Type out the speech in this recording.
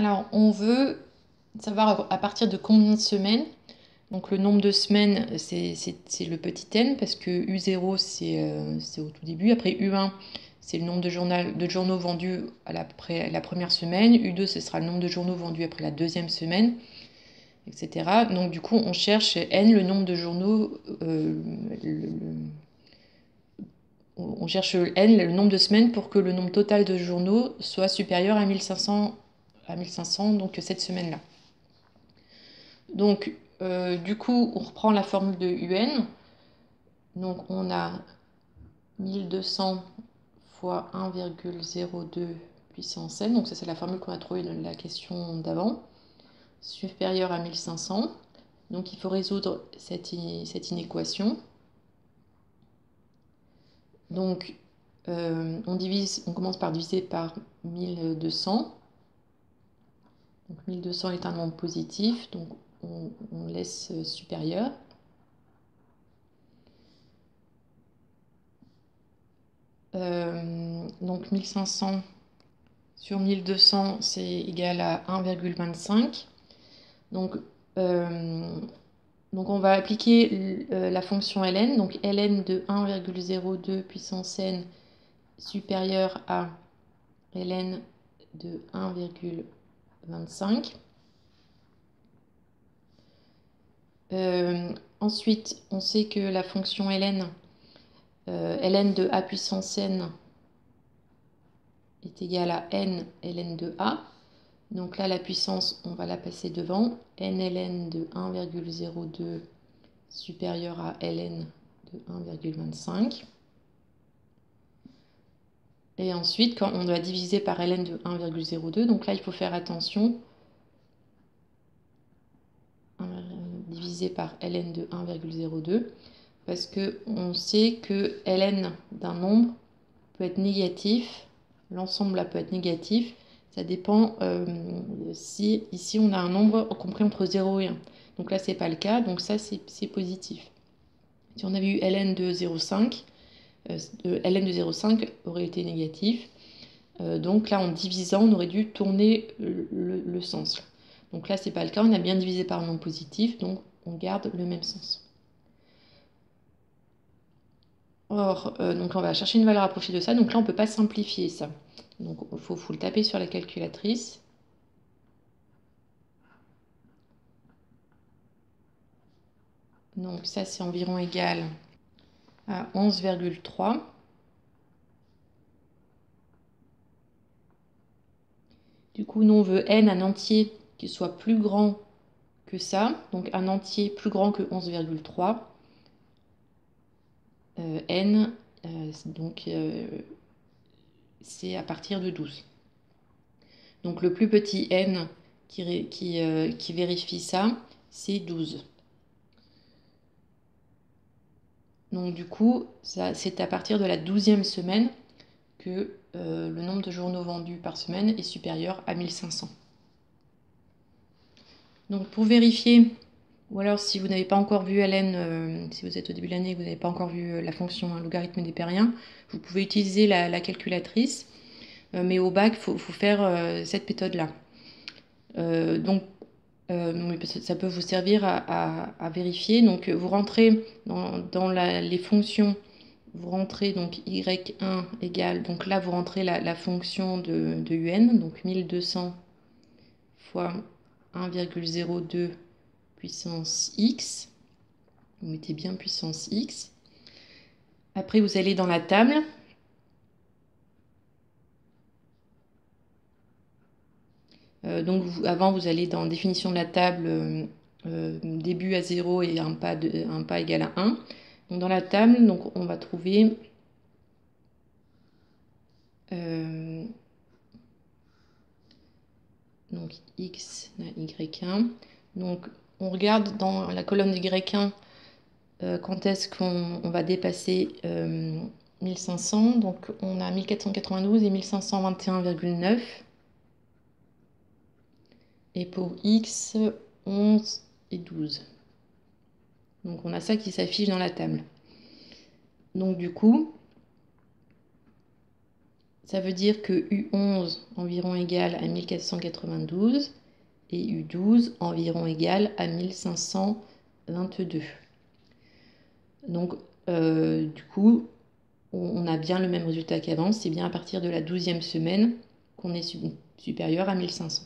Alors, on veut savoir à partir de combien de semaines. Donc, le nombre de semaines, c'est le petit n, parce que U0, c'est au tout début. Après, U1, c'est le nombre de journaux vendus après la première semaine. U2, ce sera le nombre de journaux vendus après la deuxième semaine, etc. Donc, du coup, on cherche n, le nombre de journaux. On cherche n, le nombre de semaines, pour que le nombre total de journaux soit supérieur à 1500, donc cette semaine-là. Donc, du coup, on reprend la formule de UN. Donc, on a 1200 fois 1,02 puissance n. Donc, ça, c'est la formule qu'on a trouvée dans la question d'avant, supérieure à 1500. Donc, il faut résoudre cette inéquation. Donc, on commence par diviser par 1200. Donc, 1200 est un nombre positif, donc on laisse supérieur. Donc 1500 sur 1200, c'est égal à 1,25. Donc, on va appliquer la fonction ln. Donc ln de 1,02 puissance n supérieur à ln de 1,25. Ensuite, on sait que la fonction ln, ln de a puissance n est égal à n ln de a. Donc là, la puissance, on va la passer devant. n ln de 1,02 supérieur à ln de 1,25. Et ensuite, quand on doit diviser par ln de 1,02, donc là, il faut faire attention. Diviser par ln de 1,02, parce qu'on sait que ln d'un nombre peut être négatif. L'ensemble là peut être négatif. Ça dépend si ici on a un nombre compris entre 0 et 1. Donc là, c'est pas le cas, donc ça, c'est positif. Si on avait eu ln de 0,5, ln de 0,5 aurait été négatif. Donc là, en divisant, on aurait dû tourner le sens. Donc là, c'est pas le cas, on a bien divisé par un nombre positif, donc on garde le même sens. Or, donc on va chercher une valeur approchée de ça, donc là, on ne peut pas simplifier ça. Donc il faut le taper sur la calculatrice. Donc ça, c'est environ égal à 11,3. Du coup, nous, on veut n, un entier qui soit plus grand que ça. Donc un entier plus grand que 11,3. N, donc c'est à partir de 12. Donc le plus petit n qui vérifie ça, c'est 12. Donc du coup, c'est à partir de la 12e semaine que le nombre de journaux vendus par semaine est supérieur à 1500. Donc pour vérifier, ou alors si vous n'avez pas encore vu ln, si vous êtes au début de l'année et que vous n'avez pas encore vu la fonction logarithme des périens, vous pouvez utiliser la calculatrice, mais au bac, il faut faire cette méthode-là. Donc ça peut vous servir à vérifier. Donc vous rentrez dans les fonctions, vous rentrez donc y1 égale, donc là vous rentrez la fonction de un, donc 1200 fois 1,02 puissance x. Vous mettez bien puissance x. Après vous allez dans la table. Donc avant vous allez dans définition de la table, début à 0 et un pas égal à 1. Donc dans la table, donc, on va trouver donc x y1. Donc on regarde dans la colonne de y1 quand est-ce qu'on va dépasser 1500. Donc on a 1492 et 1521,9. Et pour x, 11 et 12. Donc on a ça qui s'affiche dans la table. Donc du coup, Ça veut dire que U11 environ égale à 1492 et U12 environ égale à 1522. Donc, du coup, on a bien le même résultat qu'avant. C'est bien à partir de la 12e semaine qu'on est supérieur à 1500.